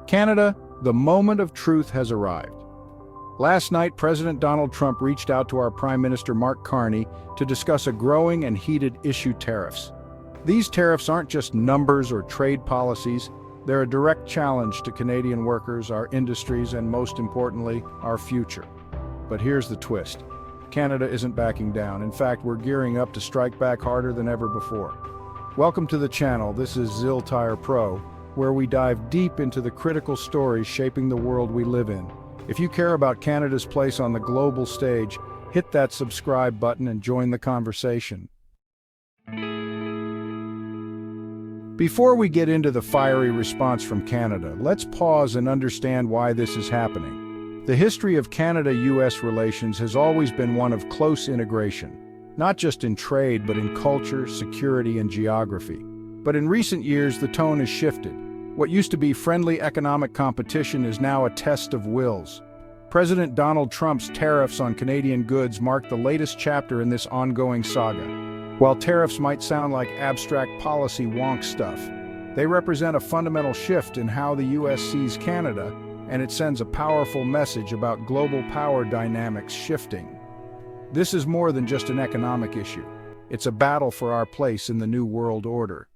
Canada, the moment of truth has arrived. Last night, President Donald Trump reached out to our Prime Minister Mark Carney to discuss a growing and heated issue: tariffs. These tariffs aren't just numbers or trade policies, they're a direct challenge to Canadian workers, our industries, and most importantly, our future. But here's the twist. Canada isn't backing down. In fact, we're gearing up to strike back harder than ever before. Welcome to the channel. This is Xiltire Pro, where we dive deep into the critical stories shaping the world we live in. If you care about Canada's place on the global stage, hit that subscribe button and join the conversation. Before we get into the fiery response from Canada, let's pause and understand why this is happening. The history of Canada-U.S. relations has always been one of close integration, not just in trade but in culture, security, and geography. But in recent years, the tone has shifted. What used to be friendly economic competition is now a test of wills. President Donald Trump's tariffs on Canadian goods mark the latest chapter in this ongoing saga. While tariffs might sound like abstract policy wonk stuff, they represent a fundamental shift in how the U.S. sees Canada, and it sends a powerful message about global power dynamics shifting. This is more than just an economic issue. It's a battle for our place in the new world order.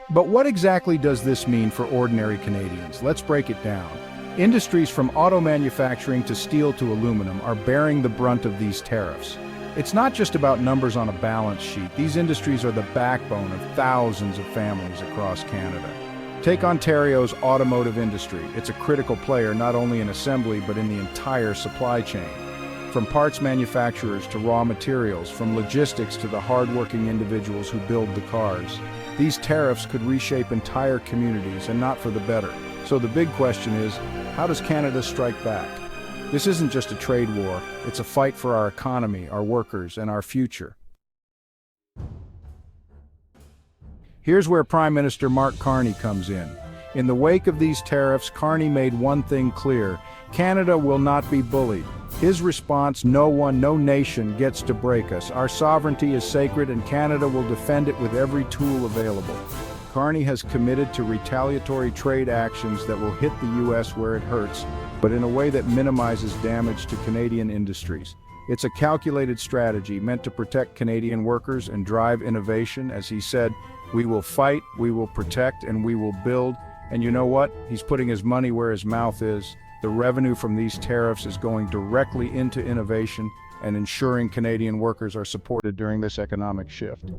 But what exactly does this mean for ordinary Canadians? Let's break it down. Industries from auto manufacturing to steel to aluminum are bearing the brunt of these tariffs. It's not just about numbers on a balance sheet. These industries are the backbone of thousands of families across Canada. Take Ontario's automotive industry. It's a critical player not only in assembly but in the entire supply chain. From parts manufacturers to raw materials, from logistics to the hardworking individuals who build the cars. These tariffs could reshape entire communities, and not for the better. So the big question is, how does Canada strike back? This isn't just a trade war, it's a fight for our economy, our workers, and our future. Here's where Prime Minister Mark Carney comes in. In the wake of these tariffs, Carney made one thing clear: Canada will not be bullied. His response: no one, no nation gets to break us. Our sovereignty is sacred and Canada will defend it with every tool available. Carney has committed to retaliatory trade actions that will hit the U.S. where it hurts, but in a way that minimizes damage to Canadian industries. It's a calculated strategy meant to protect Canadian workers and drive innovation. As he said, we will fight, we will protect, and we will build. And you know what? He's putting his money where his mouth is. The revenue from these tariffs is going directly into innovation and ensuring Canadian workers are supported during this economic shift.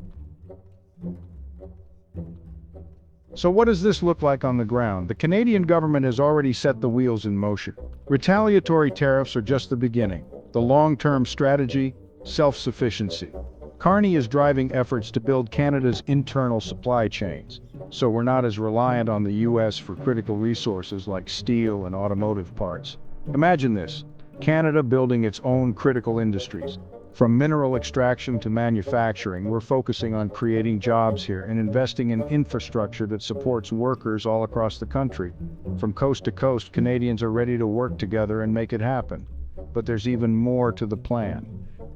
So what does this look like on the ground? The Canadian government has already set the wheels in motion. Retaliatory tariffs are just the beginning. The long-term strategy: self-sufficiency. Carney is driving efforts to build Canada's internal supply chains, so we're not as reliant on the U.S. for critical resources like steel and automotive parts. Imagine this: Canada building its own critical industries. From mineral extraction to manufacturing, we're focusing on creating jobs here and investing in infrastructure that supports workers all across the country. From coast to coast, Canadians are ready to work together and make it happen. But there's even more to the plan.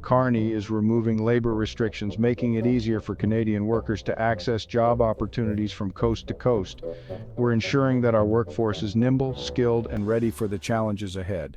Carney is removing labor restrictions, making it easier for Canadian workers to access job opportunities from coast to coast. We're ensuring that our workforce is nimble, skilled, and ready for the challenges ahead.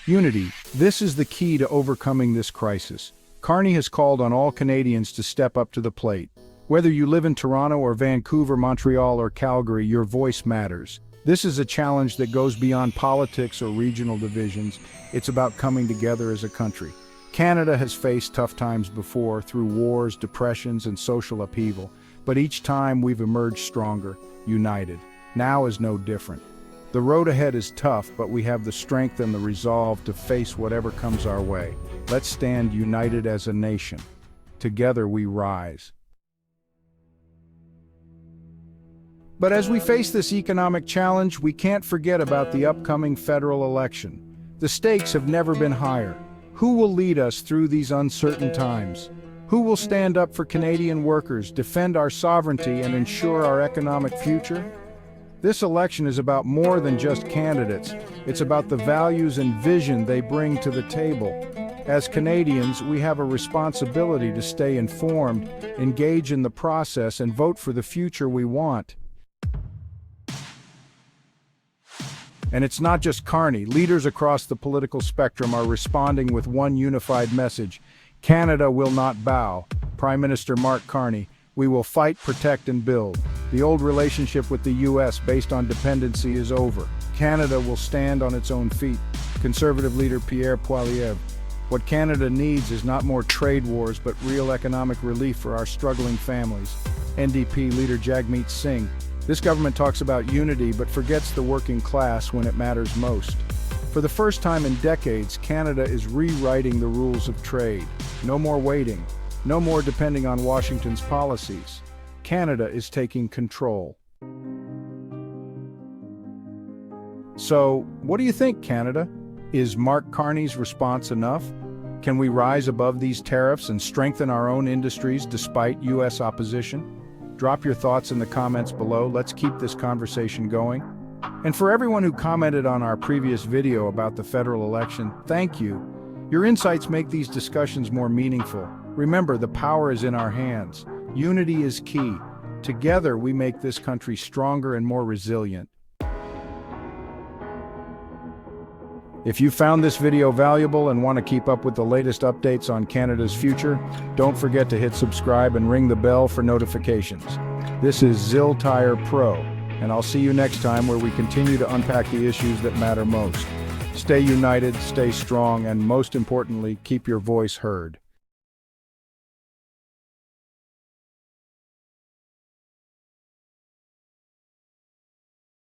Unity. This is the key to overcoming this crisis. Carney has called on all Canadians to step up to the plate. Whether you live in Toronto or Vancouver, Montreal, or Calgary, your voice matters. This is a challenge that goes beyond politics or regional divisions. It's about coming together as a country. Canada has faced tough times before, through wars, depressions, and social upheaval, but each time we've emerged stronger, united. Now is no different. The road ahead is tough, but we have the strength and the resolve to face whatever comes our way. Let's stand united as a nation. Together we rise. But as we face this economic challenge, we can't forget about the upcoming federal election. The stakes have never been higher. Who will lead us through these uncertain times? Who will stand up for Canadian workers, defend our sovereignty, and ensure our economic future? This election is about more than just candidates. It's about the values and vision they bring to the table. As Canadians, we have a responsibility to stay informed, engage in the process, and vote for the future we want. And it's not just Carney. Leaders across the political spectrum are responding with one unified message: Canada will not bow. Prime Minister Mark Carney: we will fight, protect, and build. The old relationship with the U.S. based on dependency is over. Canada will stand on its own feet. Conservative leader Pierre Poilievre: what Canada needs is not more trade wars, but real economic relief for our struggling families. NDP leader Jagmeet Singh: this government talks about unity but forgets the working class when it matters most. For the first time in decades, Canada is rewriting the rules of trade. No more waiting. No more depending on Washington's policies. Canada is taking control. So, what do you think, Canada? Is Mark Carney's response enough? Can we rise above these tariffs and strengthen our own industries despite U.S. opposition? Drop your thoughts in the comments below. Let's keep this conversation going. And for everyone who commented on our previous video about the federal election, thank you. Your insights make these discussions more meaningful. Remember, the power is in our hands. Unity is key. Together, we make this country stronger and more resilient. If you found this video valuable and want to keep up with the latest updates on Canada's future, don't forget to hit subscribe and ring the bell for notifications. This is Xiltire Pro, and I'll see you next time where we continue to unpack the issues that matter most. Stay united, stay strong, and most importantly, keep your voice heard.